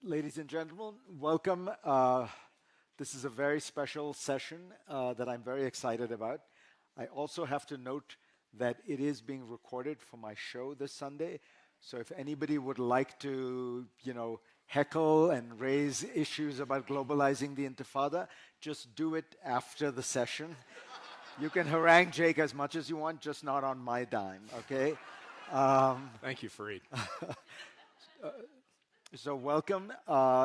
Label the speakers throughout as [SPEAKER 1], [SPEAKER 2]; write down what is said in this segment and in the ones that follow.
[SPEAKER 1] Ladies and gentlemen, welcome. This is a very special session that I'm very excited about. I also have to note that it is being recorded for my show this Sunday. So if anybody would like to, heckle and raise issues about globalizing the Intifada, just do it after the session. You can harangue Jake as much as you want, just not on my dime, okay?
[SPEAKER 2] Thank you, Fareed.
[SPEAKER 1] So welcome.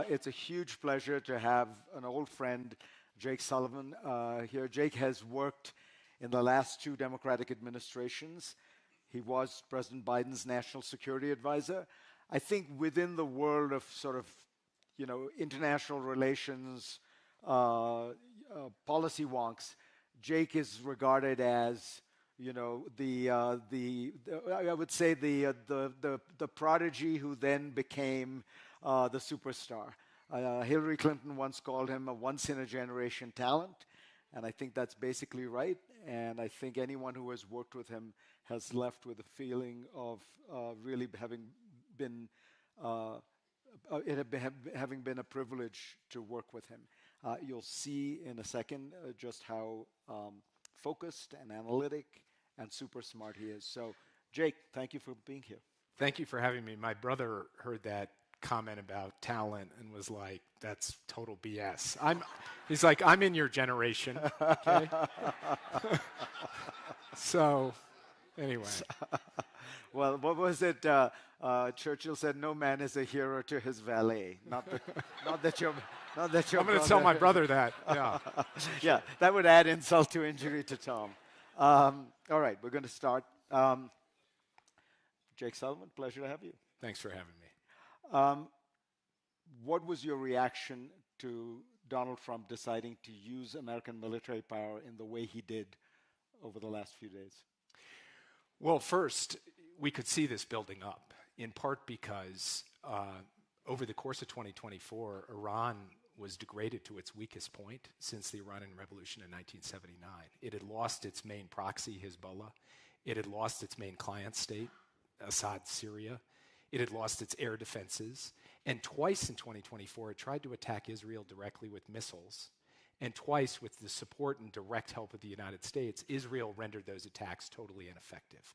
[SPEAKER 1] It's a huge pleasure to have an old friend, Jake Sullivan, here. Jake has worked in the last two Democratic administrations. He was President Biden's national security advisor. I think within the world of sort of, international relations, policy wonks, Jake is regarded as I would say the prodigy who then became the superstar. Hillary Clinton once called him a once-in-a-generation talent, and I think that's basically right. And I think anyone who has worked with him has left with a feeling of really having been having been a privilege to work with him. You'll see in a second just how focused and analytic and super smart he is. So, Jake, thank you for being here.
[SPEAKER 2] Thank you for having me. My brother heard that comment about talent and was like, that's total BS. He's like, I'm in your generation. Okay? So, anyway.
[SPEAKER 1] Well, what was it? Churchill said, "No man is a hero to his valet." Not that you're. I'm
[SPEAKER 2] going to tell my brother that. Yeah.
[SPEAKER 1] Yeah, that would add insult to injury to Tom. All right, we're going to start. Jake Sullivan, pleasure to have you.
[SPEAKER 2] Thanks for having me.
[SPEAKER 1] What was your reaction to Donald Trump deciding to use American military power in the way he did over the last few days?
[SPEAKER 2] Well, first, we could see this building up, in part because over the course of 2024, Iran was degraded to its weakest point since the Iranian Revolution in 1979. It had lost its main proxy, Hezbollah. It had lost its main client state, Assad, Syria. It had lost its air defenses. And twice in 2024, it tried to attack Israel directly with missiles. And twice, with the support and direct help of the United States, Israel rendered those attacks totally ineffective.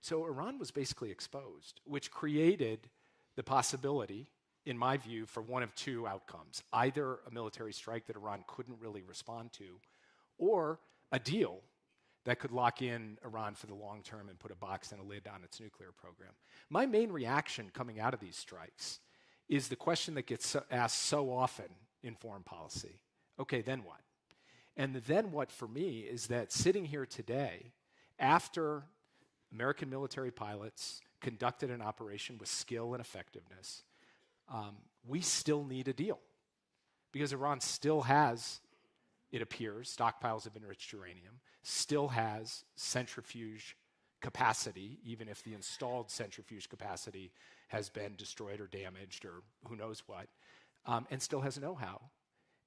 [SPEAKER 2] So Iran was basically exposed, which created the possibility, in my view, for one of two outcomes. Either a military strike that Iran couldn't really respond to, or a deal that could lock in Iran for the long term and put a box and a lid on its nuclear program. My main reaction coming out of these strikes is the question that gets asked so often in foreign policy. Okay, then what? And the then what for me is that sitting here today, after American military pilots conducted an operation with skill and effectiveness, we still need a deal. Because Iran still has, it appears, stockpiles of enriched uranium, still has centrifuge capacity, even if the installed centrifuge capacity has been destroyed or damaged or who knows what, and still has know-how,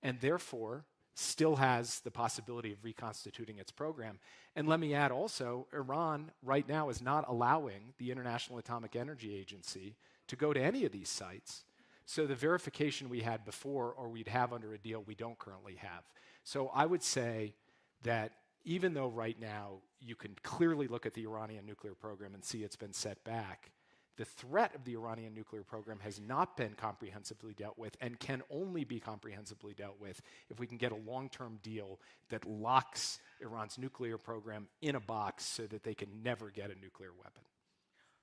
[SPEAKER 2] and therefore still has the possibility of reconstituting its program. And let me add also, Iran right now is not allowing the International Atomic Energy Agency to go to any of these sites. So the verification we had before, or we'd have under a deal, we don't currently have. So I would say that even though right now you can clearly look at the Iranian nuclear program and see it's been set back, the threat of the Iranian nuclear program has not been comprehensively dealt with and can only be comprehensively dealt with if we can get a long-term deal that locks Iran's nuclear program in a box so that they can never get a nuclear weapon.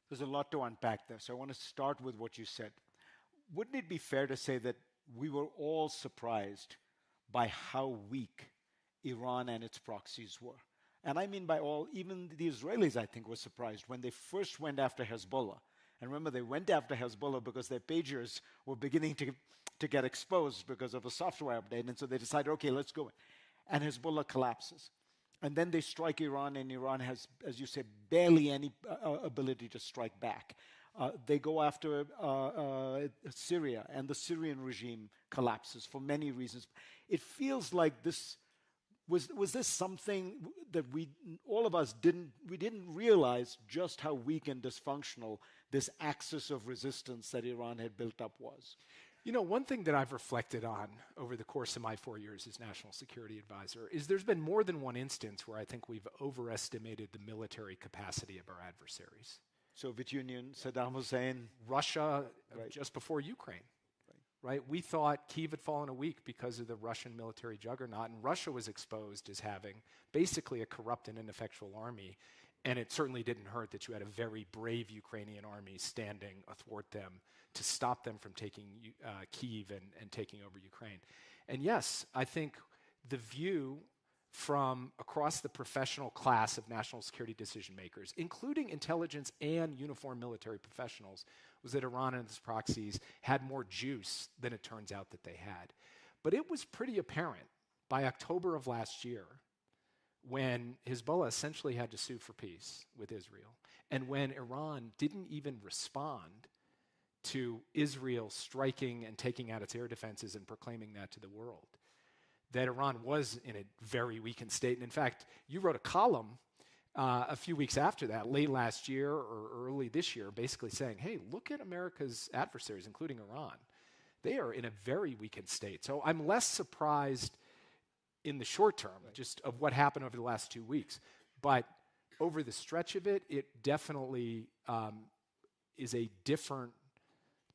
[SPEAKER 1] There's a lot to unpack there, so I want to start with what you said. Wouldn't it be fair to say that we were all surprised by how weak Iran and its proxies were? And I mean by all, even the Israelis, I think, were surprised when they first went after Hezbollah. And remember, they went after Hezbollah because their pagers were beginning to get exposed because of a software update. And so they decided, okay, let's go. And Hezbollah collapses. And then they strike Iran, and Iran has, as you say, barely any ability to strike back. They go after Syria, and the Syrian regime collapses for many reasons. It feels like this was this something that all of us didn't realize just how weak and dysfunctional this axis of resistance that Iran had built up was?
[SPEAKER 2] You know, one thing that I've reflected on over the course of my 4 years as National Security Advisor is there's been more than one instance where I think we've overestimated the military capacity of our adversaries.
[SPEAKER 1] Soviet Union, Saddam Hussein.
[SPEAKER 2] Russia,
[SPEAKER 1] Right.
[SPEAKER 2] just before Ukraine, right? We thought Kyiv had fallen a week because of the Russian military juggernaut, and Russia was exposed as having basically a corrupt and ineffectual army. And it certainly didn't hurt that you had a very brave Ukrainian army standing athwart them to stop them from taking Kyiv and taking over Ukraine. And yes, I think the view from across the professional class of national security decision makers, including intelligence and uniformed military professionals, was that Iran and its proxies had more juice than it turns out that they had. But it was pretty apparent by October of last year, when Hezbollah essentially had to sue for peace with Israel, and when Iran didn't even respond to Israel striking and taking out its air defenses and proclaiming that to the world, that Iran was in a very weakened state. And in fact, you wrote a column a few weeks after that, late last year or early this year, basically saying, hey, look at America's adversaries, including Iran. They are in a very weakened state. So I'm less surprised in the short term, just of what happened over the last 2 weeks. But over the stretch of it, it definitely is a different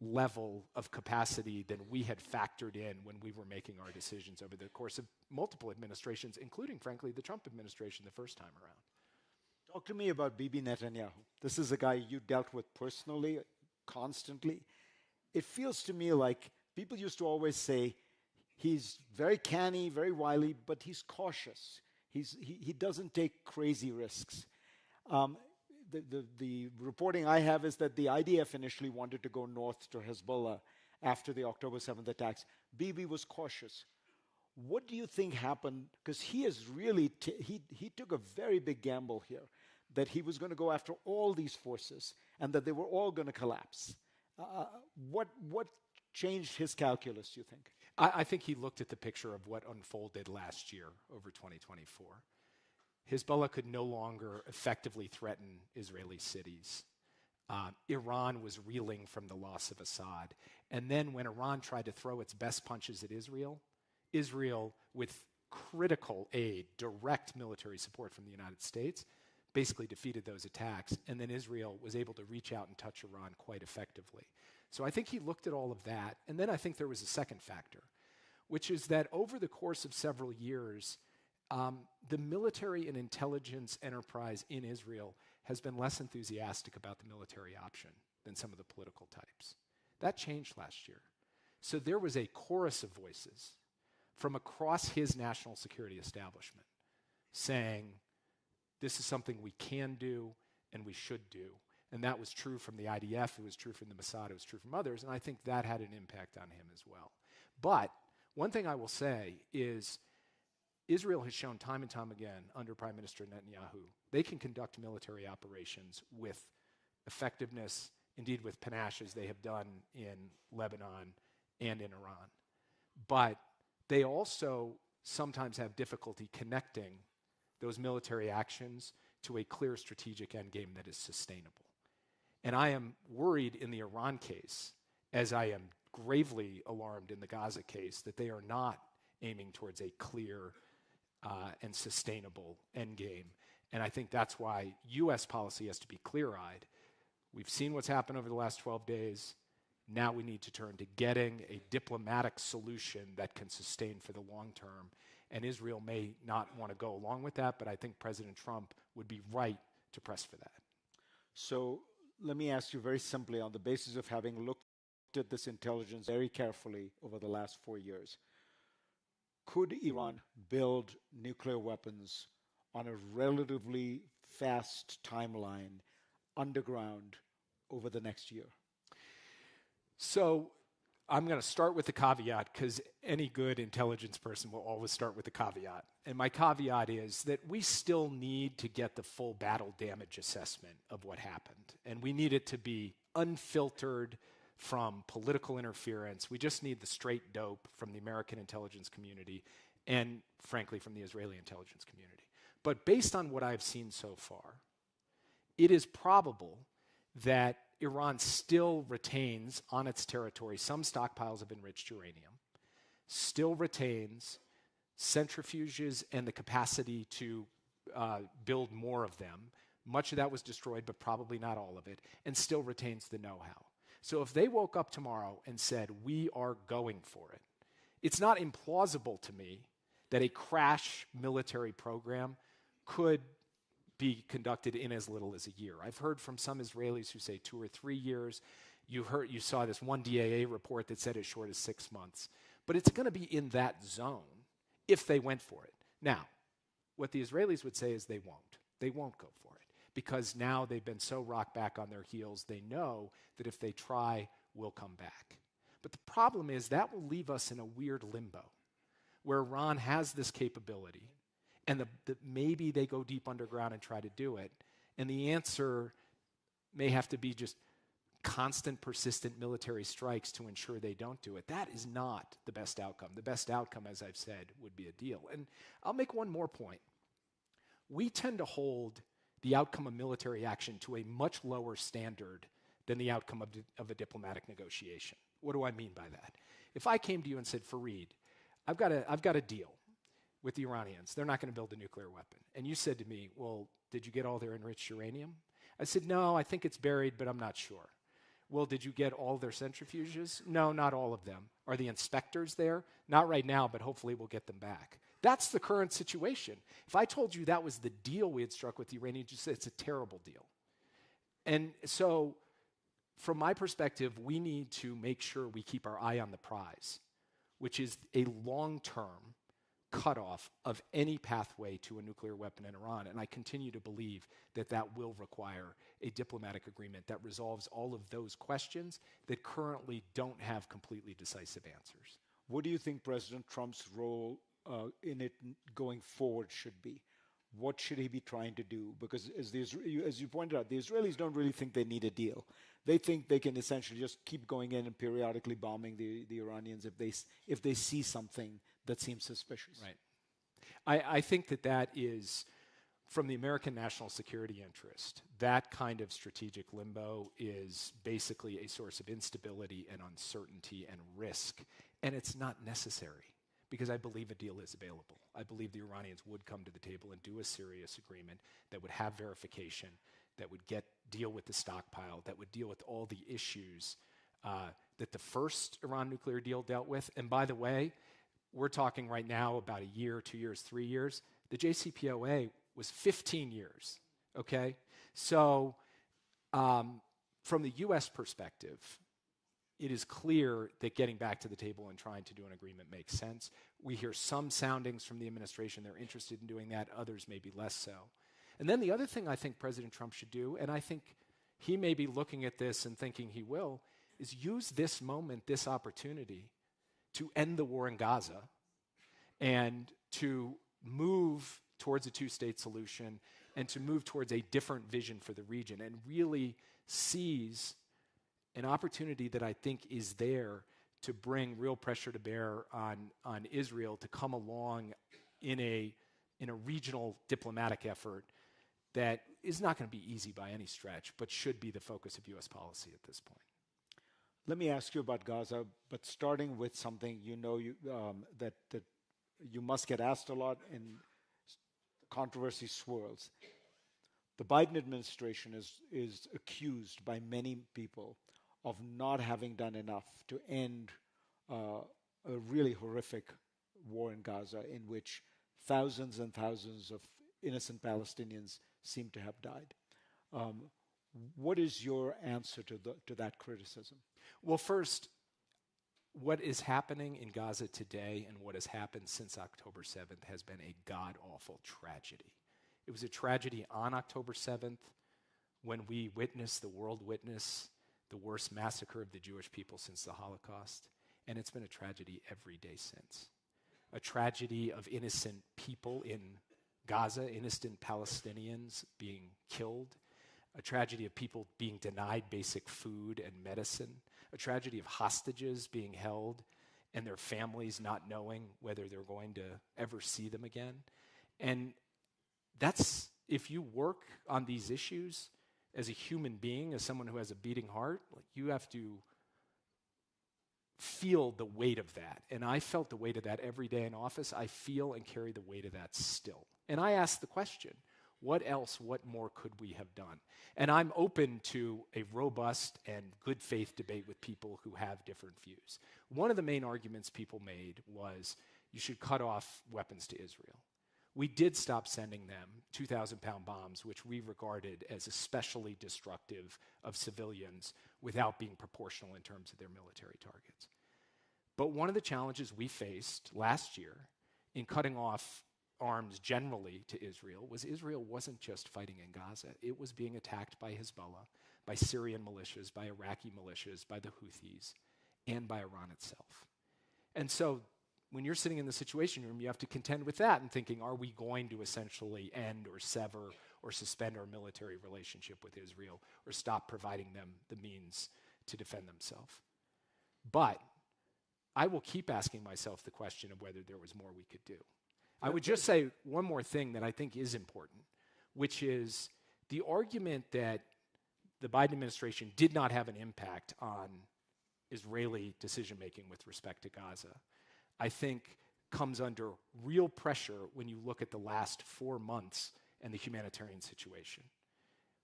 [SPEAKER 2] level of capacity than we had factored in when we were making our decisions over the course of multiple administrations, including, frankly, the Trump administration the first time around.
[SPEAKER 1] Talk to me about Bibi Netanyahu. This is a guy you dealt with personally, constantly. It feels to me like people used to always say, he's very canny, very wily, but he's cautious. He doesn't take crazy risks. The reporting I have is that the IDF initially wanted to go north to Hezbollah after the October 7th attacks. Bibi was cautious. What do you think happened? Because he is really, he took a very big gamble here, that he was going to go after all these forces and that they were all going to collapse. What changed his calculus, do you think?
[SPEAKER 2] I think he looked at the picture of what unfolded last year over 2024. Hezbollah could no longer effectively threaten Israeli cities. Iran was reeling from the loss of Assad. And then when Iran tried to throw its best punches at Israel, with critical aid, direct military support from the United States, basically defeated those attacks. And then Israel was able to reach out and touch Iran quite effectively. So I think he looked at all of that. And then I think there was a second factor, which is that over the course of several years, the military and intelligence enterprise in Israel has been less enthusiastic about the military option than some of the political types. That changed last year. So there was a chorus of voices from across his national security establishment saying, this is something we can do and we should do. And that was true from the IDF, it was true from the Mossad, it was true from others, and I think that had an impact on him as well. But one thing I will say is Israel has shown time and time again under Prime Minister Netanyahu, they can conduct military operations with effectiveness, indeed with panache, as they have done in Lebanon and in Iran. But they also sometimes have difficulty connecting those military actions to a clear strategic endgame that is sustainable. And I am worried in the Iran case, as I am gravely alarmed in the Gaza case, that they are not aiming towards a clear and sustainable endgame. And I think that's why U.S. policy has to be clear-eyed. We've seen what's happened over the last 12 days. Now we need to turn to getting a diplomatic solution that can sustain for the long term. And Israel may not want to go along with that, but I think President Trump would be right to press for that.
[SPEAKER 1] So let me ask you very simply, on the basis of having looked at this intelligence very carefully over the last 4 years, could Iran build nuclear weapons on a relatively fast timeline underground over the next year?
[SPEAKER 2] So I'm going to start with the caveat, because any good intelligence person will always start with the caveat. And my caveat is that we still need to get the full battle damage assessment of what happened. And we need it to be unfiltered from political interference. We just need the straight dope from the American intelligence community and, frankly, from the Israeli intelligence community. But based on what I've seen so far, it is probable that Iran still retains on its territory some stockpiles of enriched uranium, still retains centrifuges and the capacity to build more of them. Much of that was destroyed, but probably not all of it, and still retains the know-how. So if they woke up tomorrow and said, we are going for it, it's not implausible to me that a crash military program could be conducted in as little as a year. I've heard from some Israelis who say 2 or 3 years. You saw this one DAA report that said as short as 6 months. But it's going to be in that zone if they went for it. Now, what the Israelis would say is they won't. They won't go for it because now they've been so rocked back on their heels, they know that if they try, we'll come back. But the problem is that will leave us in a weird limbo where Iran has this capability and maybe they go deep underground and try to do it. And the answer may have to be just constant, persistent military strikes to ensure they don't do it. That is not the best outcome. The best outcome, as I've said, would be a deal. And I'll make one more point. We tend to hold the outcome of military action to a much lower standard than the outcome of a diplomatic negotiation. What do I mean by that? If I came to you and said, Fareed, I've got a deal with the Iranians. They're not going to build a nuclear weapon. And you said to me, well, did you get all their enriched uranium? I said, no, I think it's buried, but I'm not sure. Well, did you get all their centrifuges? No, not all of them. Are the inspectors there? Not right now, but hopefully we'll get them back. That's the current situation. If I told you that was the deal we had struck with the Iranians, you'd say it's a terrible deal. And so, from my perspective, we need to make sure we keep our eye on the prize, which is a long-term cutoff of any pathway to a nuclear weapon in Iran. And I continue to believe that that will require a diplomatic agreement that resolves all of those questions that currently don't have completely decisive answers.
[SPEAKER 1] What do you think President Trump's role in it going forward should be? What should he be trying to do? Because as you pointed out, the Israelis don't really think they need a deal. They think they can essentially just keep going in and periodically bombing the Iranians if they see something that seems suspicious.
[SPEAKER 2] Right. I think that is, from the American national security interest, that kind of strategic limbo is basically a source of instability and uncertainty and risk. And it's not necessary because I believe a deal is available. I believe the Iranians would come to the table and do a serious agreement that would have verification, that would deal with the stockpile, that would deal with all the issues that the first Iran nuclear deal dealt with. And by the way, we're talking right now about a year, 2 years, 3 years. The JCPOA was 15 years, okay? So from the U.S. perspective, it is clear that getting back to the table and trying to do an agreement makes sense. We hear some soundings from the administration they're interested in doing that, others maybe less so. And then the other thing I think President Trump should do, and I think he may be looking at this and thinking he will, is use this moment, this opportunity, to end the war in Gaza and to move towards a two-state solution and to move towards a different vision for the region and really seize an opportunity that I think is there to bring real pressure to bear on Israel to come along in a regional diplomatic effort that is not going to be easy by any stretch, but should be the focus of U.S. policy at this point.
[SPEAKER 1] Let me ask you about Gaza, but starting with something that you must get asked a lot and controversy swirls. The Biden administration is accused by many people of not having done enough to end a really horrific war in Gaza in which thousands and thousands of innocent Palestinians seem to have died. What is your answer to that criticism?
[SPEAKER 2] Well, first, what is happening in Gaza today and what has happened since October 7th has been a god-awful tragedy. It was a tragedy on October 7th when we witnessed, the world witnessed, the worst massacre of the Jewish people since the Holocaust, and it's been a tragedy every day since. A tragedy of innocent people in Gaza, innocent Palestinians being killed, a tragedy of people being denied basic food and medicine, a tragedy of hostages being held and their families not knowing whether they're going to ever see them again. And that's, if you work on these issues, as a human being, as someone who has a beating heart, like, you have to feel the weight of that. And I felt the weight of that every day in office. I feel and carry the weight of that still. And I ask the question, what else, what more could we have done? And I'm open to a robust and good faith debate with people who have different views. One of the main arguments people made was you should cut off weapons to Israel. We did stop sending them 2,000-pound bombs, which we regarded as especially destructive of civilians without being proportional in terms of their military targets. But one of the challenges we faced last year in cutting off arms generally to Israel wasn't just fighting in Gaza. It was being attacked by Hezbollah, by Syrian militias, by Iraqi militias, by the Houthis, and by Iran itself. And so when you're sitting in the Situation Room, you have to contend with that and thinking, are we going to essentially end or sever or suspend our military relationship with Israel or stop providing them the means to defend themselves? But I will keep asking myself the question of whether there was more we could do. I would just say one more thing that I think is important, which is the argument that the Biden administration did not have an impact on Israeli decision-making with respect to Gaza, I think comes under real pressure when you look at the last 4 months and the humanitarian situation.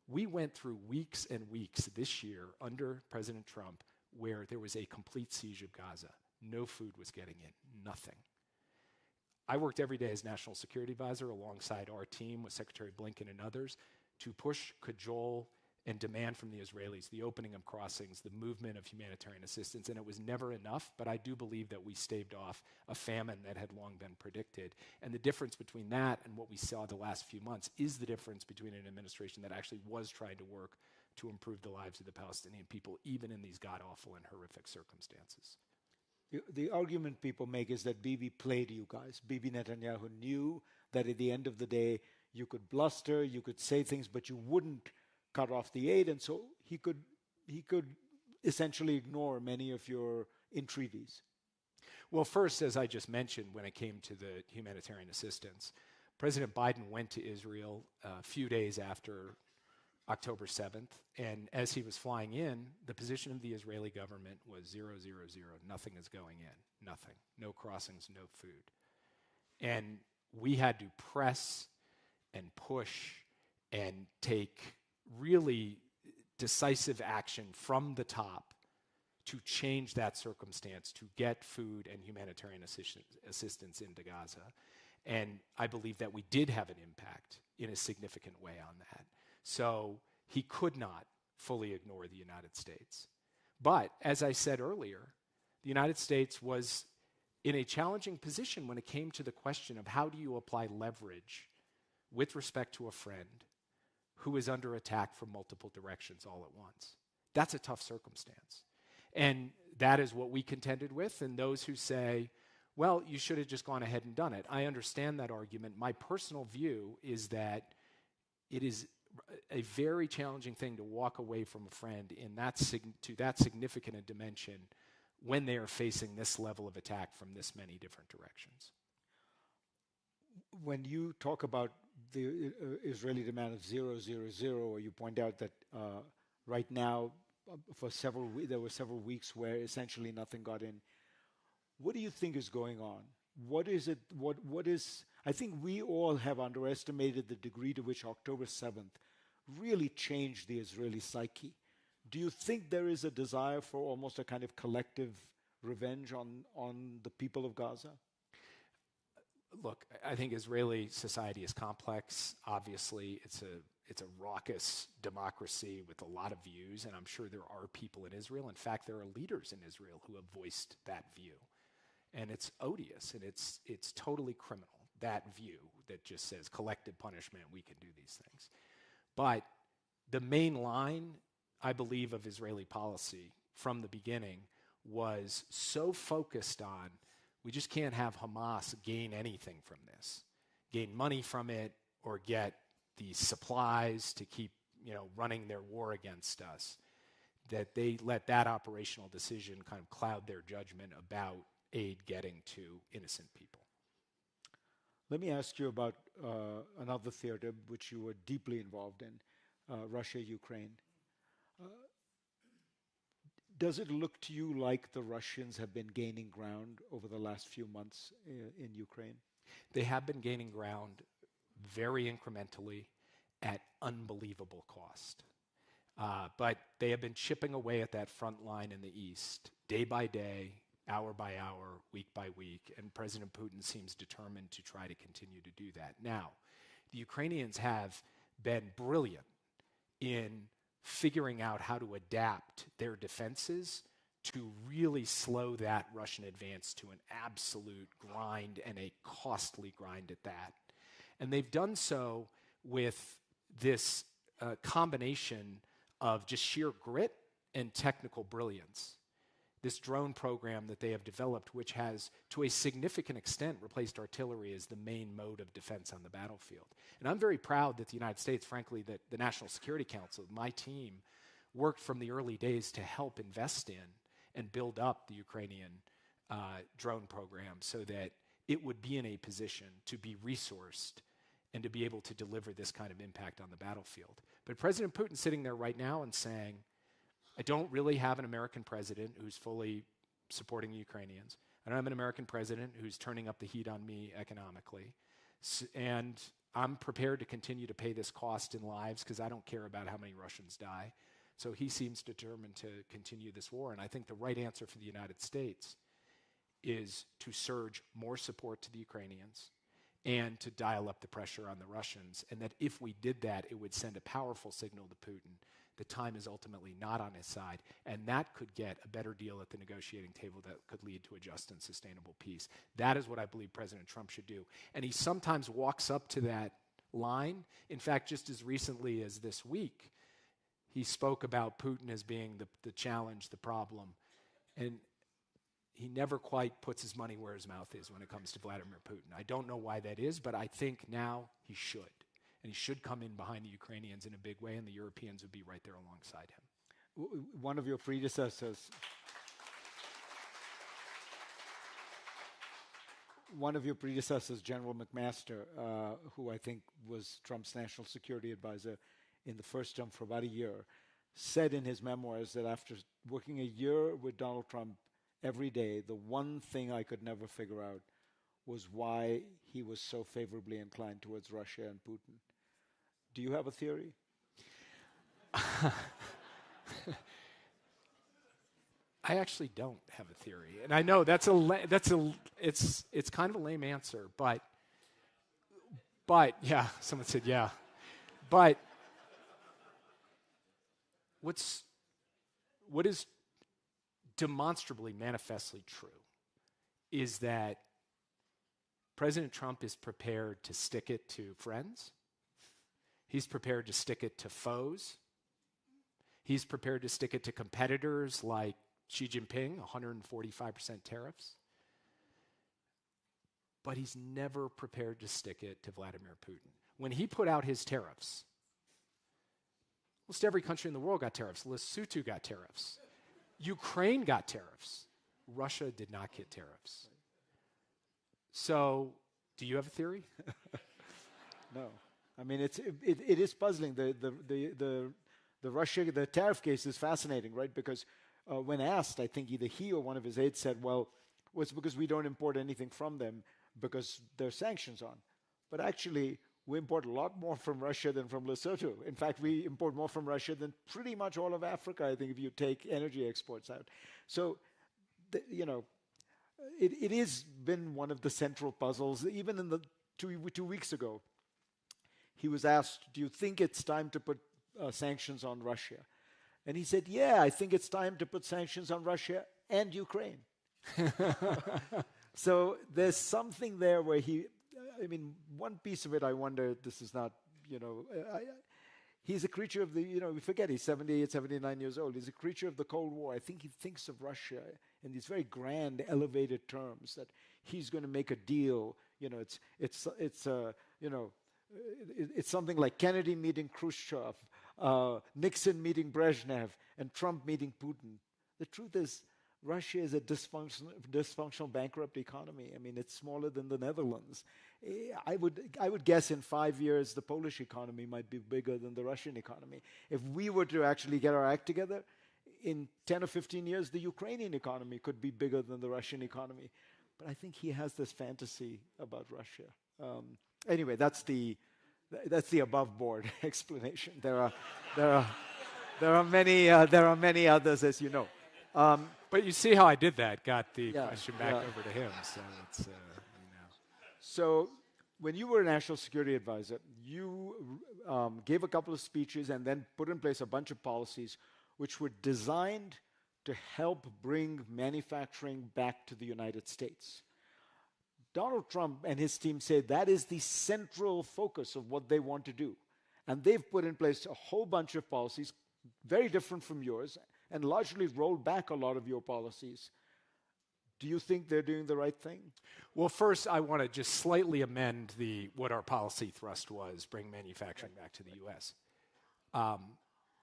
[SPEAKER 2] We went through weeks and weeks this year under President Trump where there was a complete siege of Gaza. No food was getting in, nothing. I worked every day as National Security Advisor alongside our team with Secretary Blinken and others to push, cajole, and demand from the Israelis the opening of crossings, the movement of humanitarian assistance, and it was never enough, but I do believe that we staved off a famine that had long been predicted. And the difference between that and what we saw the last few months is the difference between an administration that actually was trying to work to improve the lives of the Palestinian people, even in these god-awful and horrific circumstances.
[SPEAKER 1] The argument people make is that Bibi played you guys. Bibi Netanyahu knew that at the end of the day, you could bluster, you could say things, but you wouldn't cut off the aid, and so he could essentially ignore many of your entreaties.
[SPEAKER 2] Well, first, as I just mentioned, when it came to the humanitarian assistance, President Biden went to Israel a few days after October 7th, and as he was flying in, the position of the Israeli government was 0, 0, 0. Nothing is going in, nothing. No crossings, no food. And we had to press and push and take really decisive action from the top to change that circumstance, to get food and humanitarian assistance into Gaza. And I believe that we did have an impact in a significant way on that. So he could not fully ignore the United States. But as I said earlier, the United States was in a challenging position when it came to the question of how do you apply leverage with respect to a friend who is under attack from multiple directions all at once. That's a tough circumstance. And that is what we contended with, and those who say, well, you should have just gone ahead and done it. I understand that argument. My personal view is that it is a very challenging thing to walk away from a friend in to that significant a dimension when they are facing this level of attack from this many different directions. When
[SPEAKER 1] you talk about the Israeli demand of 0, 0, 0, or you point out that right now there were several weeks where essentially nothing got in, what do you think is going on? What is it? What is? I think we all have underestimated the degree to which October 7th really changed the Israeli psyche. Do you think there is a desire for almost a kind of collective revenge on the people of Gaza?
[SPEAKER 2] Look, I think Israeli society is complex. Obviously, it's a raucous democracy with a lot of views, and I'm sure there are people in Israel. In fact, there are leaders in Israel who have voiced that view. And it's odious, and it's totally criminal, that view that just says collective punishment, we can do these things. But the main line, I believe, of Israeli policy from the beginning was so focused on we just can't have Hamas gain anything from this, gain money from it, or get the supplies to keep running their war against us, that they let that operational decision kind of cloud their judgment about aid getting to innocent people.
[SPEAKER 1] Let me ask you about another theater which you were deeply involved in, Russia, Ukraine. Does it look to you like the Russians have been gaining ground over the last few months in Ukraine?
[SPEAKER 2] They have been gaining ground very incrementally at unbelievable cost. But they have been chipping away at that front line in the east, day by day, hour by hour, week by week, and President Putin seems determined to try to continue to do that. Now, the Ukrainians have been brilliant in figuring out how to adapt their defenses to really slow that Russian advance to an absolute grind, and a costly grind at that. And they've done so with this combination of just sheer grit and technical brilliance. This drone program that they have developed, which has, to a significant extent, replaced artillery as the main mode of defense on the battlefield. And I'm very proud that the United States, frankly, that the National Security Council, my team, worked from the early days to help invest in and build up the Ukrainian drone program so that it would be in a position to be resourced and to be able to deliver this kind of impact on the battlefield. But President Putin's sitting there right now and saying, I don't really have an American president who's fully supporting the Ukrainians. I don't have an American president who's turning up the heat on me economically. And I'm prepared to continue to pay this cost in lives because I don't care about how many Russians die. So he seems determined to continue this war. And I think the right answer for the United States is to surge more support to the Ukrainians and to dial up the pressure on the Russians. And that if we did that, it would send a powerful signal to Putin that time is ultimately not on his side, and that could get a better deal at the negotiating table that could lead to a just and sustainable peace. That is what I believe President Trump should do. And he sometimes walks up to that line. In fact, just as recently as this week, he spoke about Putin as being the challenge, the problem, and he never quite puts his money where his mouth is when it comes to Vladimir Putin. I don't know why that is, but I think now he should. And he should come in behind the Ukrainians in a big way, and the Europeans would be right there alongside him.
[SPEAKER 1] One of your predecessors, General McMaster, who I think was Trump's national security advisor in the first term for about a year, said in his memoirs that after working a year with Donald Trump every day, the one thing I could never figure out was why he was so favorably inclined towards Russia and Putin. Do you have a theory?
[SPEAKER 2] I actually don't have a theory, and I know it's kind of a lame answer, but yeah, someone said yeah, but what is demonstrably, manifestly true is that President Trump is prepared to stick it to friends. He's prepared to stick it to foes. He's prepared to stick it to competitors like Xi Jinping, 145% tariffs. But he's never prepared to stick it to Vladimir Putin. When he put out his tariffs, almost every country in the world got tariffs. Lesotho got tariffs. Ukraine got tariffs. Russia did not get tariffs. So, do you have a theory?
[SPEAKER 1] No. I mean, it is puzzling. The tariff case is fascinating, right? Because when asked, I think either he or one of his aides said, well, it's because we don't import anything from them because there's sanctions on. But actually, we import a lot more from Russia than from Lesotho. In fact, we import more from Russia than pretty much all of Africa, I think, if you take energy exports out. So, it has been one of the central puzzles. Even in the 2 weeks ago, he was asked, do you think it's time to put sanctions on Russia? And he said, yeah, I think it's time to put sanctions on Russia and Ukraine. So there's something there where one piece of it, I wonder, this is not, he's a creature of we forget he's 78, 79 years old. He's a creature of the Cold War. I think he thinks of Russia in these very grand, elevated terms, that he's going to make a deal. It's something like Kennedy meeting Khrushchev, Nixon meeting Brezhnev, and Trump meeting Putin. The truth is, Russia is a dysfunctional, bankrupt economy. I mean, it's smaller than the Netherlands. I would guess in 5 years the Polish economy might be bigger than the Russian economy. If we were to actually get our act together, in 10 or 15 years, the Ukrainian economy could be bigger than the Russian economy. But I think he has this fantasy about Russia. Anyway, that's the above board explanation. There are many others, as you know.
[SPEAKER 2] But you see how I did that, got the question back over to him. So it's,
[SPEAKER 1] So when you were a national security advisor, you gave a couple of speeches and then put in place a bunch of policies which were designed to help bring manufacturing back to the United States. Donald Trump and his team say that is the central focus of what they want to do. And they've put in place a whole bunch of policies, very different from yours, and largely rolled back a lot of your policies. Do you think they're doing the right thing?
[SPEAKER 2] Well, first, I want to just slightly amend what our policy thrust was, bring manufacturing back to the U.S.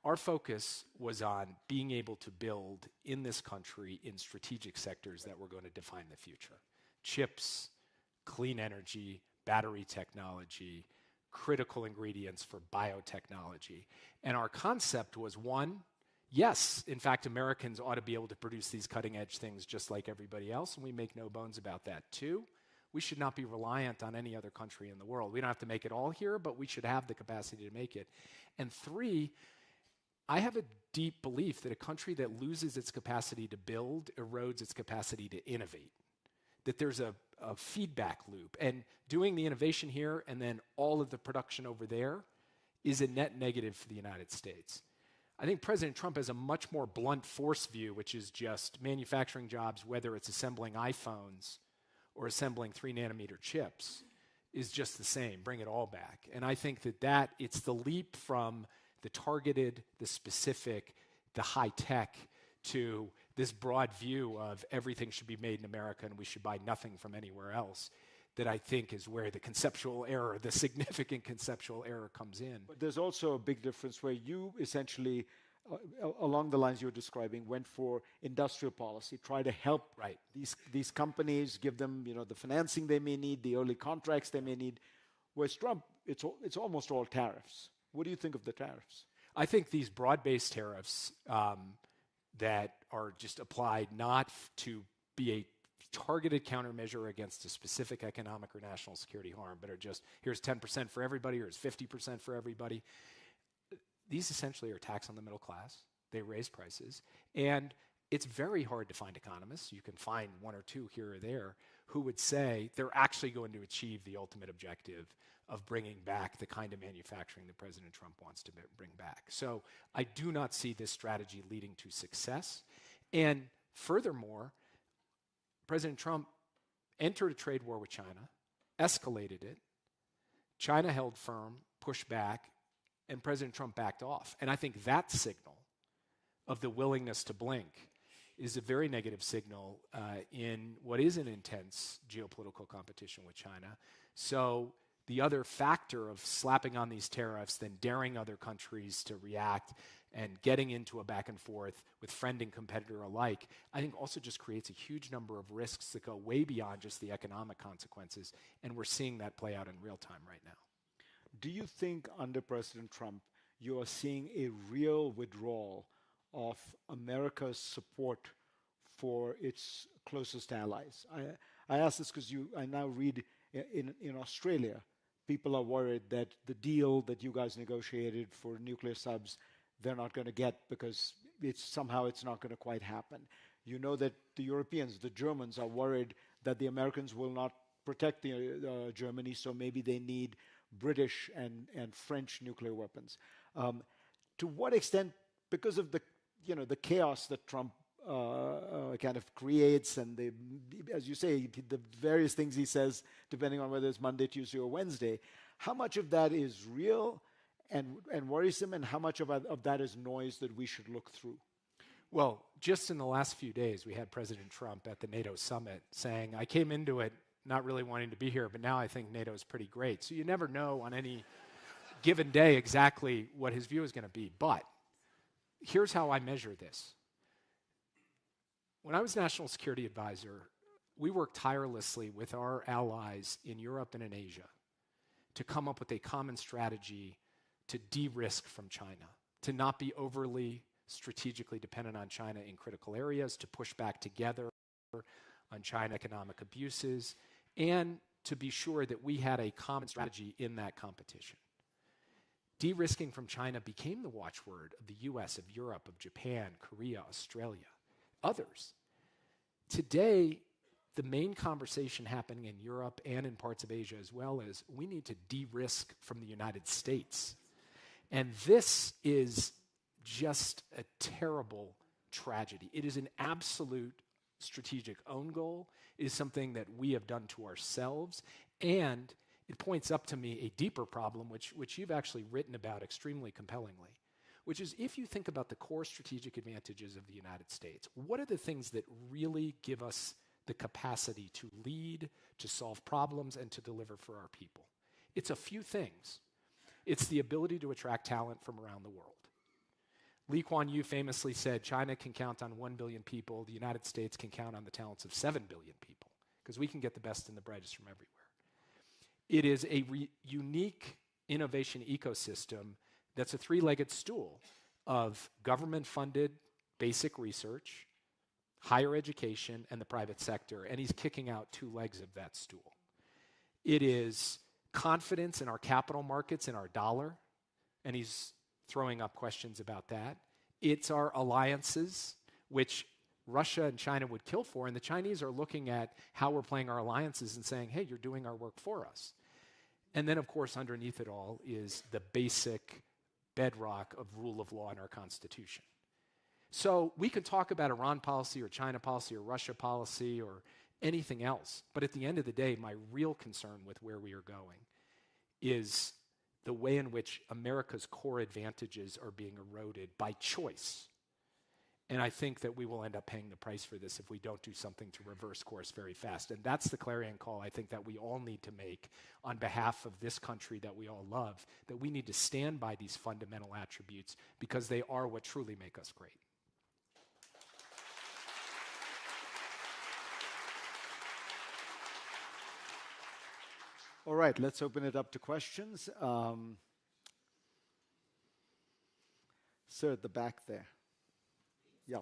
[SPEAKER 2] Our focus was on being able to build in this country in strategic sectors that were going to define the future. Chips, clean energy, battery technology, critical ingredients for biotechnology. And our concept was, one, yes, in fact, Americans ought to be able to produce these cutting-edge things just like everybody else, and we make no bones about that. Two, we should not be reliant on any other country in the world. We don't have to make it all here, but we should have the capacity to make it. And three, I have a deep belief that a country that loses its capacity to build erodes its capacity to innovate, that there's a feedback loop. And doing the innovation here and then all of the production over there is a net negative for the United States. I think President Trump has a much more blunt force view, which is just manufacturing jobs, whether it's assembling iPhones or assembling 3-nanometer chips, is just the same. Bring it all back. And I think that it's the leap from the targeted, the specific, the high-tech to this broad view of everything should be made in America and we should buy nothing from anywhere else, that I think is where the conceptual error, the significant conceptual error comes in.
[SPEAKER 1] But there's also a big difference where you essentially, along the lines you're describing, went for industrial policy, try to help these companies, give them the financing they may need, the early contracts they may need. Whereas Trump, it's almost all tariffs. What do you think of the tariffs?
[SPEAKER 2] I think these broad-based tariffs that are just applied not to be a targeted countermeasure against a specific economic or national security harm, but are just, here's 10% for everybody, here's 50% for everybody. These essentially are a tax on the middle class. They raise prices. And it's very hard to find economists. You can find one or two here or there who would say they're actually going to achieve the ultimate objective of bringing back the kind of manufacturing that President Trump wants to bring back. So I do not see this strategy leading to success. And furthermore, President Trump entered a trade war with China, escalated it. China held firm, pushed back, and President Trump backed off. And I think that signal of the willingness to blink is a very negative signal in what is an intense geopolitical competition with China. So the other factor of slapping on these tariffs, then daring other countries to react and getting into a back and forth with friend and competitor alike, I think also just creates a huge number of risks that go way beyond just the economic consequences. And we're seeing that play out in real time right now.
[SPEAKER 1] Do you think under President Trump, you are seeing a real withdrawal of America's support for its closest allies? I ask this because I now read in Australia, people are worried that the deal that you guys negotiated for nuclear subs, they're not going to get because it's not going to quite happen. You know that the Europeans, the Germans, are worried that the Americans will not protect Germany, so maybe they need British and French nuclear weapons. To what extent, because of the chaos that Trump kind of creates, and as you say, the various things he says, depending on whether it's Monday, Tuesday, or Wednesday, how much of that is real and worrisome, and how much of that is noise that we should look through?
[SPEAKER 2] Well, just in the last few days, we had President Trump at the NATO summit saying, I came into it not really wanting to be here, but now I think NATO is pretty great. So you never know on any given day exactly what his view is going to be. But here's how I measure this. When I was National Security Advisor, we work tirelessly with our allies in Europe and in Asia to come up with a common strategy to de-risk from China, to not be overly strategically dependent on China in critical areas, to push back together on China economic abuses, and to be sure that we had a common strategy in that competition. De-risking from China became the watchword of the US, of Europe, of Japan, Korea, Australia, others. Today, the main conversation happening in Europe and in parts of Asia as well is we need to de-risk from the United States. And this is just a terrible tragedy. It is an absolute strategic own goal. It is something that we have done to ourselves, and it points up to me a deeper problem, which you've actually written about extremely compellingly, which is if you think about the core strategic advantages of the United States, what are the things that really give us the capacity to lead, to solve problems, and to deliver for our people? It's a few things. It's the ability to attract talent from around the world. Lee Kuan Yew famously said, China can count on 1 billion people, the United States can count on the talents of 7 billion people, because we can get the best and the brightest from everywhere. It is a unique innovation ecosystem that's a three-legged stool of government-funded basic research, higher education, and the private sector, and he's kicking out 2 legs of that stool. It is confidence in our capital markets, in our dollar, and he's throwing up questions about that. It's our alliances, which Russia and China would kill for, and the Chinese are looking at how we're playing our alliances and saying, hey, you're doing our work for us. And then, of course, underneath it all is the basic bedrock of rule of law in our Constitution. So we could talk about Iran policy or China policy or Russia policy or anything else, but at the end of the day, my real concern with where we are going is the way in which America's core advantages are being eroded by choice. And I think that we will end up paying the price for this if we don't do something to reverse course very fast. And that's the clarion call I think that we all need to make on behalf of this country that we all love, that we need to stand by these fundamental attributes because they are what truly make us great.
[SPEAKER 1] All right, let's open it up to questions. Sir, at the back there. Yeah.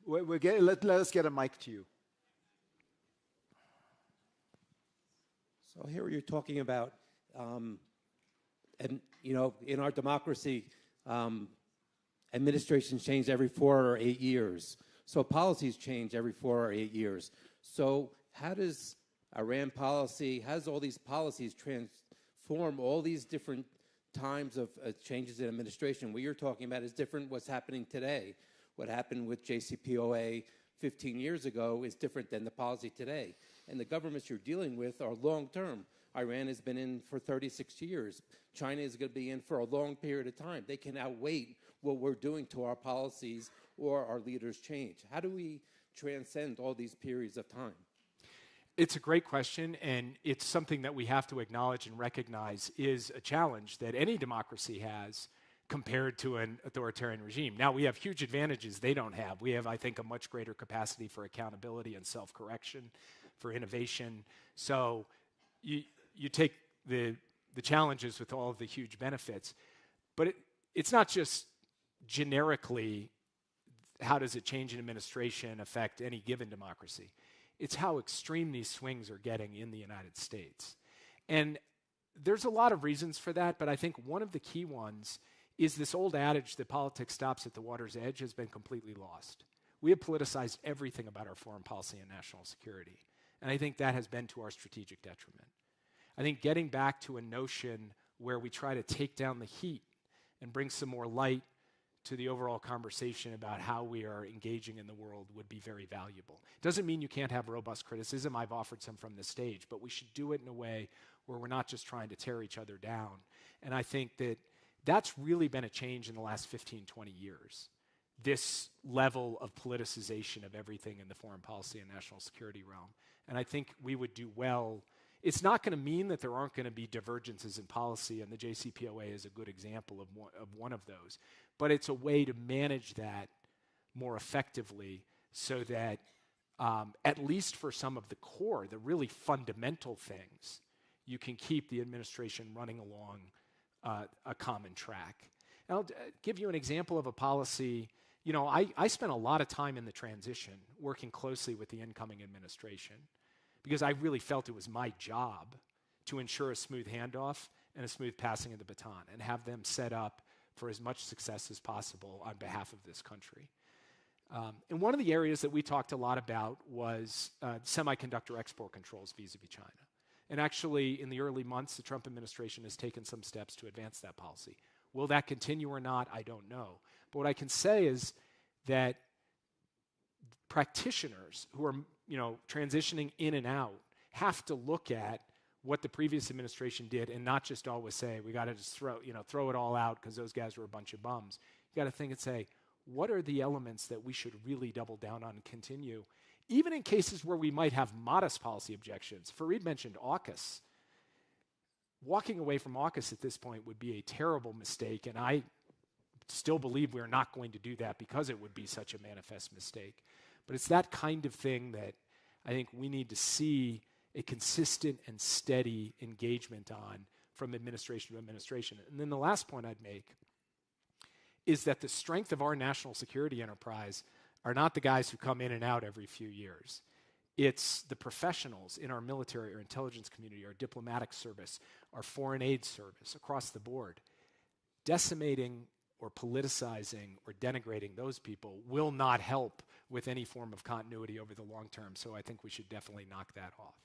[SPEAKER 1] Let us get a mic to you.
[SPEAKER 3] So here you're talking about, and you know, in our democracy, administrations change every 4 or 8 years. So policies change every 4 or 8 years. So how does Iran policy, how does all these policies transform all these different times of changes in administration? What you're talking about is different what's happening today. What happened with JCPOA 15 years ago is different than the policy today. And the governments you're dealing with are long-term. Iran has been in for 36 years. China is going to be in for a long period of time. They can outwait what we're doing to our policies or our leaders change. How do we transcend all these periods of time?
[SPEAKER 2] It's a great question, and it's something that we have to acknowledge and recognize is a challenge that any democracy has compared to an authoritarian regime. Now, we have huge advantages they don't have. We have, I think, a much greater capacity for accountability and self-correction, for innovation. So you take the challenges with all of the huge benefits, but it's not just generically how does a change in administration affect any given democracy. It's how extreme these swings are getting in the United States. And there's a lot of reasons for that, but I think one of the key ones is this old adage that politics stops at the water's edge has been completely lost. We have politicized everything about our foreign policy and national security, and I think that has been to our strategic detriment. I think getting back to a notion where we try to take down the heat and bring some more light to the overall conversation about how we are engaging in the world would be very valuable. It doesn't mean you can't have robust criticism. I've offered some from this stage, but we should do it in a way where we're not just trying to tear each other down. And I think that that's really been a change in the last 15, 20 years. This level of politicization of everything in the foreign policy and national security realm. And I think we would do well. It's not going to mean that there aren't going to be divergences in policy, and the JCPOA is a good example of one of those. But it's a way to manage that more effectively so that at least for some of the core, the really fundamental things, you can keep the administration running along a common track. And I'll give you an example of a policy. You know, I spent a lot of time in the transition working closely with the incoming administration because I really felt it was my job to ensure a smooth handoff and a smooth passing of the baton and have them set up for as much success as possible on behalf of this country. And one of the areas that we talked a lot about was semiconductor export controls vis-a-vis China. And actually, in the early months, the Trump administration has taken some steps to advance that policy. Will that continue or not? I don't know. But what I can say is that practitioners who are, transitioning in and out have to look at what the previous administration did and not just always say, we got to just throw it all out because those guys were a bunch of bums. You got to think and say, what are the elements that we should really double down on and continue, even in cases where we might have modest policy objections? Fareed mentioned AUKUS. Walking away from AUKUS at this point would be a terrible mistake, and I still believe we're not going to do that because it would be such a manifest mistake. But it's that kind of thing that I think we need to see a consistent and steady engagement on from administration to administration. And then the last point I'd make is that the strength of our national security enterprise are not the guys who come in and out every few years. It's the professionals in our military or intelligence community, our diplomatic service, our foreign aid service, across the board. Decimating or politicizing or denigrating those people will not help with any form of continuity over the long term, so I think we should definitely knock that off.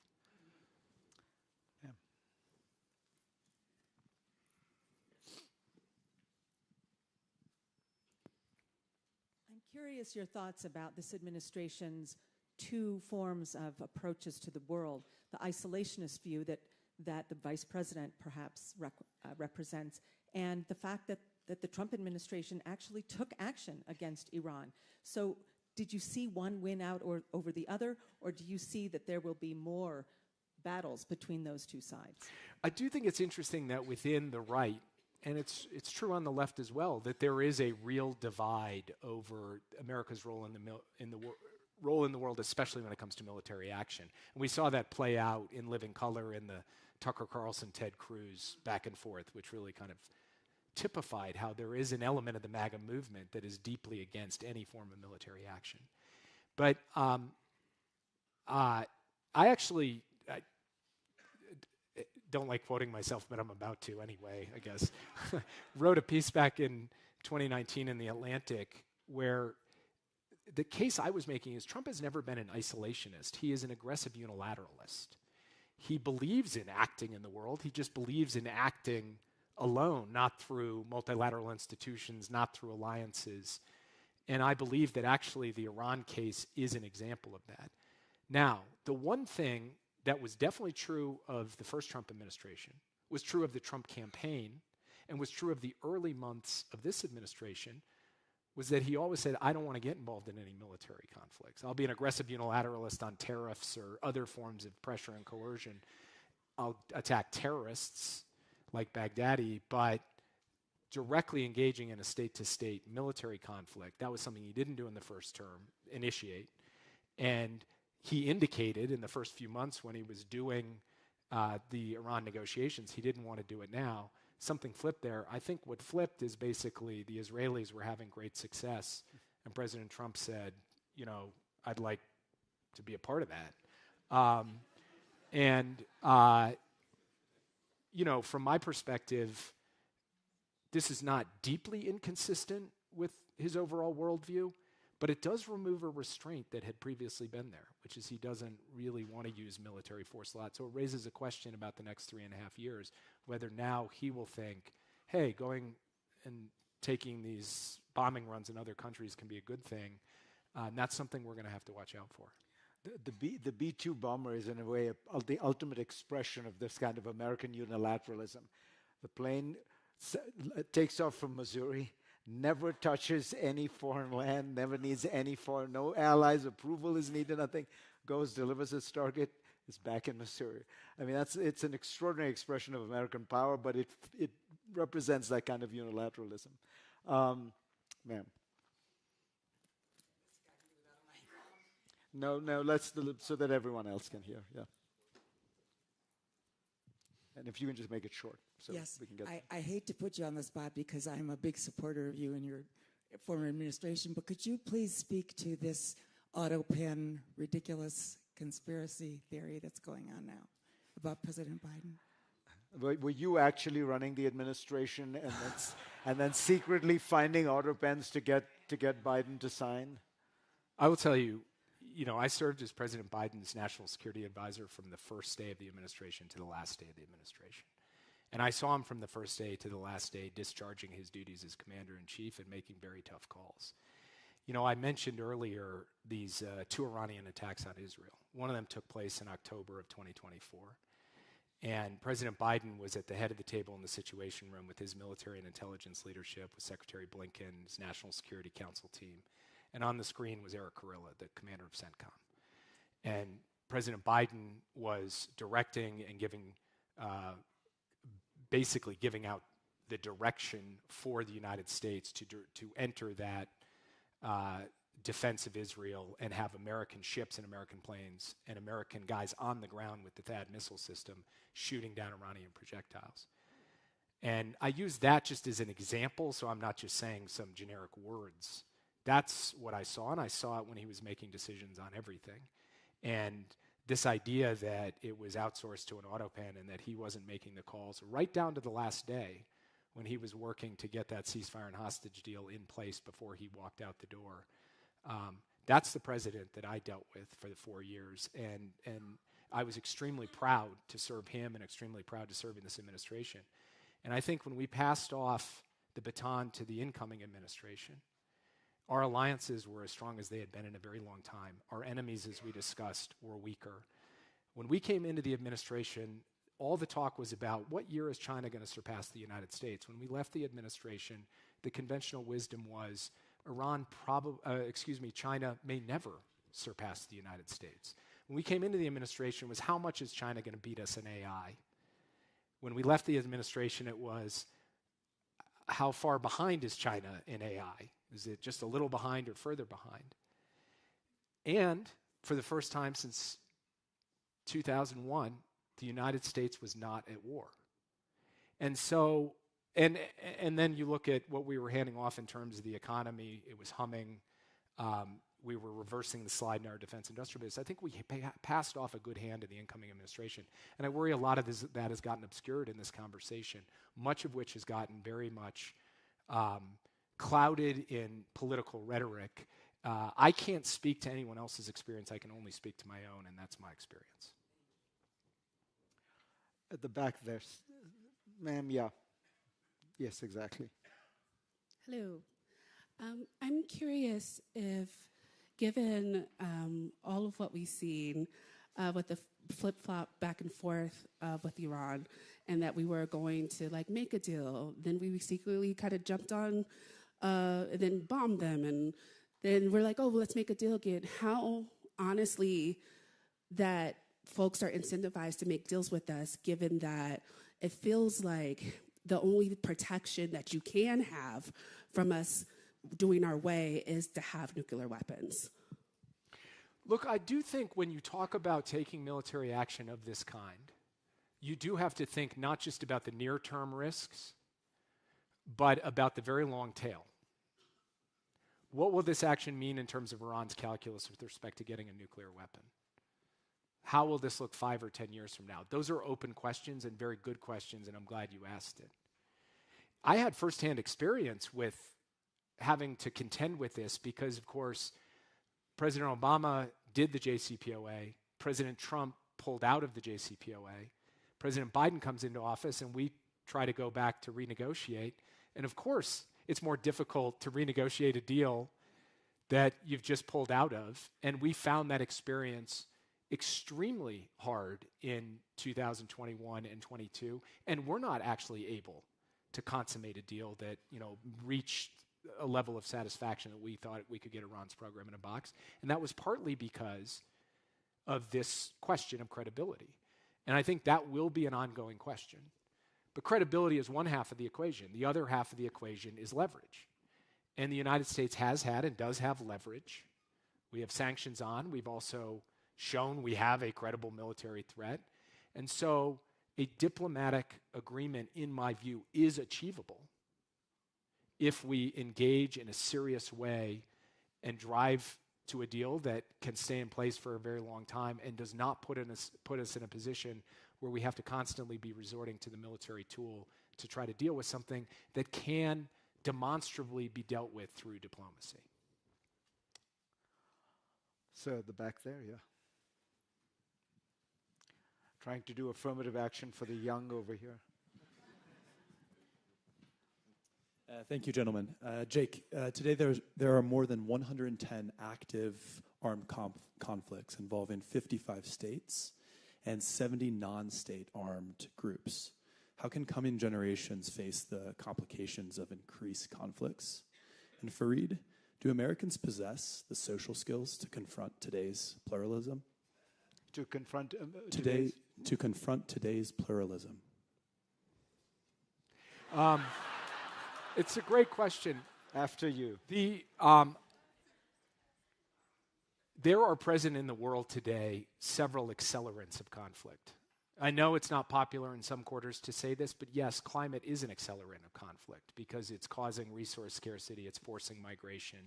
[SPEAKER 4] Curious your thoughts about this administration's two forms of approaches to the world, the isolationist view that the vice president perhaps represents, and the fact that the Trump administration actually took action against Iran. So did you see one win out over the other, or do you see that there will be more battles between those two sides?
[SPEAKER 2] I do think it's interesting that within the right, and it's true on the left as well, that there is a real divide over America's role in the world, especially when it comes to military action. And we saw that play out in living color in the Tucker Carlson, Ted Cruz back and forth, which really kind of typified how there is an element of the MAGA movement that is deeply against any form of military action. But I actually don't like quoting myself, but I'm about to anyway, I guess. Wrote a piece back in 2019 in The Atlantic where the case I was making is Trump has never been an isolationist. He is an aggressive unilateralist. He believes in acting in the world. He just believes in acting alone, not through multilateral institutions, not through alliances. And I believe that actually the Iran case is an example of that. Now, the one thing that was definitely true of the first Trump administration, was true of the Trump campaign, and was true of the early months of this administration, was that he always said, I don't want to get involved in any military conflicts. I'll be an aggressive unilateralist on tariffs or other forms of pressure and coercion. I'll attack terrorists like Baghdadi, but directly engaging in a state-to-state military conflict, that was something he didn't do in the first term, initiate. And he indicated in the first few months when he was doing the Iran negotiations, he didn't want to do it now. Something flipped there. I think what flipped is basically the Israelis were having great success, and President Trump said, I'd like to be a part of that. From my perspective, this is not deeply inconsistent with his overall worldview, but it does remove a restraint that had previously been there, which is he doesn't really want to use military force a lot. So it raises a question about the next 3.5 years, whether now he will think, hey, going and taking these bombing runs in other countries can be a good thing. And that's something we're going to have to watch out for.
[SPEAKER 1] The B-2 bomber is, in a way, the ultimate expression of this kind of American unilateralism. The plane takes off from Missouri, never touches any foreign land, never needs no allies' approval is needed, nothing, goes, delivers its target, is back in Missouri. I mean, it's an extraordinary expression of American power, but it represents that kind of unilateralism. Ma'am. No, let's so that everyone else can hear. Yeah. And if you can just make it short, so
[SPEAKER 5] yes,
[SPEAKER 1] we can get.
[SPEAKER 5] I hate to put you on the spot because I'm a big supporter of you and your former administration, but could you please speak to this Autopen ridiculous conspiracy theory that's going on now about President Biden?
[SPEAKER 1] Were you actually running the administration and then secretly finding Autopens to get Biden to sign?
[SPEAKER 2] I will tell you, I served as President Biden's national security advisor from the first day of the administration to the last day of the administration. And I saw him from the first day to the last day discharging his duties as commander-in-chief and making very tough calls. I mentioned earlier these 2 Iranian attacks on Israel. One of them took place in October of 2024. And President Biden was at the head of the table in the Situation Room with his military and intelligence leadership, with Secretary Blinken, his National Security Council team. And on the screen was Eric Kurilla, the commander of CENTCOM. And President Biden was directing and basically giving out the direction for the United States to enter that defense of Israel and have American ships and American planes and American guys on the ground with the THAAD missile system shooting down Iranian projectiles. And I use that just as an example, so I'm not just saying some generic words. That's what I saw, and I saw it when he was making decisions on everything. And this idea that it was outsourced to an Autopen and that he wasn't making the calls right down to the last day when he was working to get that ceasefire and hostage deal in place before he walked out the door. That's the president that I dealt with for the 4 years, and I was extremely proud to serve him and extremely proud to serve in this administration. And I think when we passed off the baton to the incoming administration, our alliances were as strong as they had been in a very long time. Our enemies, as we discussed, were weaker. When we came into the administration, all the talk was about what year is China going to surpass the United States. When we left the administration, the conventional wisdom was China may never surpass the United States. When we came into the administration, it was how much is China going to beat us in AI? When we left the administration, it was how far behind is China in AI? Is it just a little behind or further behind? And for the first time since 2001, the United States was not at war. And so, and then you look at what we were handing off in terms of the economy. It was humming. We were reversing the slide in our defense industrial base. I think we passed off a good hand to the incoming administration. And I worry a lot of that has gotten obscured in this conversation, much of which has gotten very much clouded in political rhetoric. I can't speak to anyone else's experience. I can only speak to my own, and that's my experience.
[SPEAKER 1] At the back there. Ma'am, yeah. Yes, exactly.
[SPEAKER 6] Hello. I'm curious if, given all of what we've seen with the flip-flop back and forth with Iran, and that we were going to make a deal, then we secretly kind of jumped on and then bombed them, and then we're like, oh, well, let's make a deal again. How honestly that folks are incentivized to make deals with us, given that it feels like the only protection that you can have from us doing our way is to have nuclear weapons.
[SPEAKER 2] Look, I do think when you talk about taking military action of this kind, you do have to think not just about the near-term risks, but about the very long tail. What will this action mean in terms of Iran's calculus with respect to getting a nuclear weapon? How will this look 5 or 10 years from now? Those are open questions and very good questions, and I'm glad you asked it. I had firsthand experience with having to contend with this because, of course, President Obama did the JCPOA. President Trump pulled out of the JCPOA. President Biden comes into office, and we try to go back to renegotiate. And, of course, it's more difficult to renegotiate a deal that you've just pulled out of. And we found that experience extremely hard in 2021 and 22, and we're not actually able to consummate a deal that reached a level of satisfaction that we thought we could get Iran's program in a box, and that was partly because of this question of credibility. And I think that will be an ongoing question. But credibility is one half of the equation. The other half of the equation is leverage. And the United States has had and does have leverage We have sanctions on. We've also shown we have a credible military threat. And so a diplomatic agreement, in my view, is achievable if we engage in a serious way and drive to a deal that can stay in place for a very long time and does not put us in a position where we have to constantly be resorting to the military tool to try to deal with something that can demonstrably be dealt with through diplomacy.
[SPEAKER 1] So at the back there, yeah. Trying to do affirmative action for the young over here.
[SPEAKER 7] Thank you, gentlemen. Jake, today there are more than 110 active armed conflicts involving 55 states and 70 non-state armed groups. How can coming generations face the complications of increased conflicts? And Fareed, do Americans possess the social skills to confront today's pluralism?
[SPEAKER 1] To confront
[SPEAKER 7] To confront today's pluralism.
[SPEAKER 2] It's a great question.
[SPEAKER 1] After you.
[SPEAKER 2] There are present in the world today several accelerants of conflict. I know it's not popular in some quarters to say this, but yes, climate is an accelerant of conflict because it's causing resource scarcity, it's forcing migration,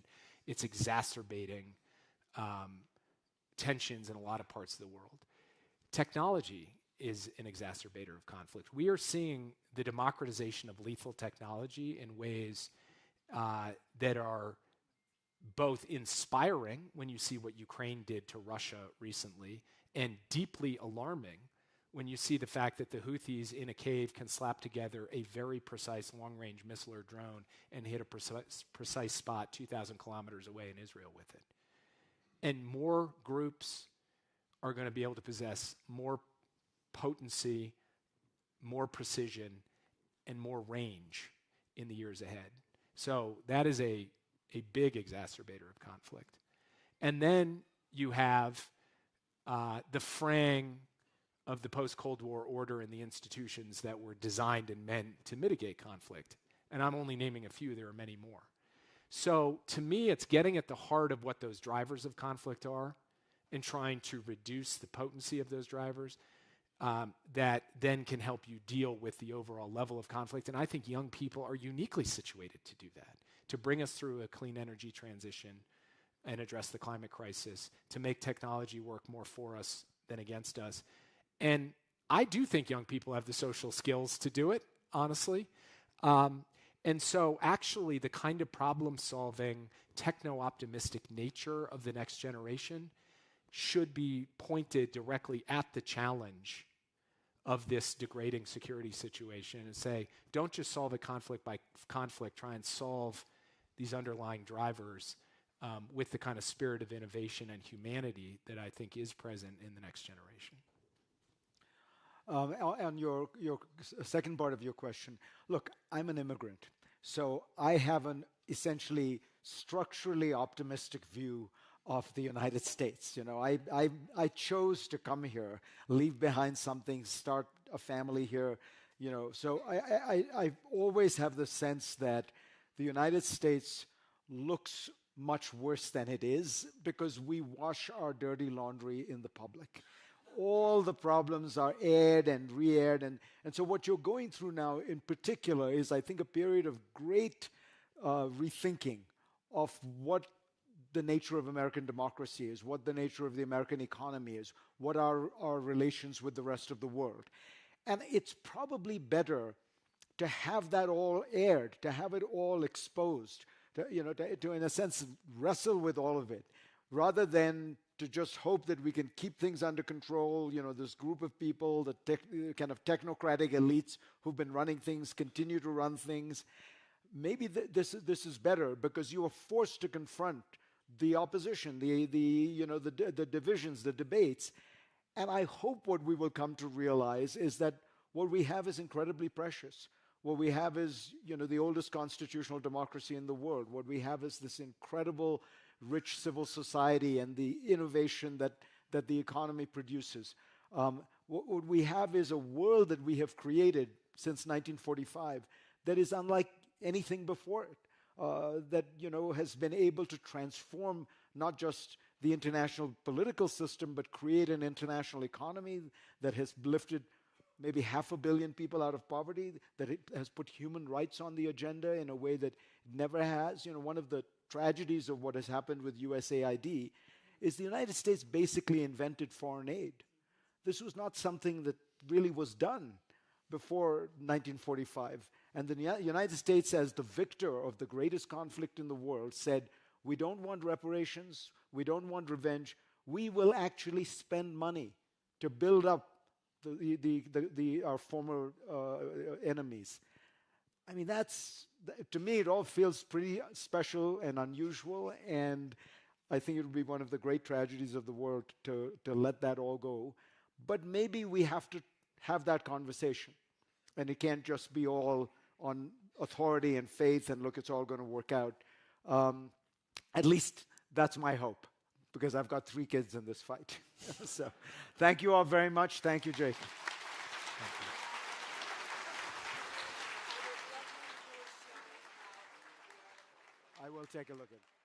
[SPEAKER 2] it's exacerbating tensions in a lot of parts of the world. Technology is an exacerbator of conflict. We are seeing the democratization of lethal technology in ways that are both inspiring when you see what Ukraine did to Russia recently, and deeply alarming when you see the fact that the Houthis in a cave can slap together a very precise long-range missile or drone and hit a precise spot 2,000 kilometers away in Israel with it. And more groups are going to be able to possess more potency, more precision, and more range in the years ahead. So that is a big exacerbator of conflict. And then you have the fraying of the post-Cold War order and the institutions that were designed and meant to mitigate conflict. And I'm only naming a few, there are many more. So to me, it's getting at the heart of what those drivers of conflict are and trying to reduce the potency of those drivers that then can help you deal with the overall level of conflict. And I think young people are uniquely situated to do that, to bring us through a clean energy transition and address the climate crisis, to make technology work more for us than against us. And I do think young people have the social skills to do it, honestly. And so actually the kind of problem-solving, techno-optimistic nature of the next generation should be pointed directly at the challenge of this degrading security situation and say, don't just solve a conflict by conflict, try and solve these underlying drivers with the kind of spirit of innovation and humanity that I think is present in the next generation.
[SPEAKER 1] On your second part of your question, look, I'm an immigrant, so I have an essentially structurally optimistic view of the United States. You know, I chose to come here, leave behind something, start a family here. You know, so I always have the sense that the United States looks much worse than it is because we wash our dirty laundry in the public. All the problems are aired and re-aired. And so what you're going through now in particular is, I think, a period of great rethinking of what the nature of American democracy is, what the nature of the American economy is, what are our relations with the rest of the world. And it's probably better to have that all aired, to have it all exposed, to in a sense, wrestle with all of it, rather than to just hope that we can keep things under control. You know, this group of people, the kind of technocratic elites who've been running things, continue to run things. Maybe this is better because you are forced to confront the opposition, the divisions, the debates. And I hope what we will come to realize is that what we have is incredibly precious. What we have is, the oldest constitutional democracy in the world. What we have is this incredible, rich civil society and the innovation that the economy produces. What we have is a world that we have created since 1945 that is unlike anything before it, that has been able to transform not just the international political system, but create an international economy that has lifted maybe 500 million people out of poverty, that it has put human rights on the agenda in a way that it never has. You know, one of the tragedies of what has happened with USAID is the United States basically invented foreign aid. This was not something that really was done before 1945. And the United States, as the victor of the greatest conflict in the world, said, we don't want reparations, we don't want revenge, we will actually spend money to build up our former enemies. I mean, to me, it all feels pretty special and unusual, and I think it would be one of the great tragedies of the world to let that all go. But maybe we have to have that conversation, and it can't just be all on authority and faith and look, it's all going to work out. At least that's my hope, because I've got 3 kids in this fight. So thank you all very much. Thank you, Jake. I will take a look at it.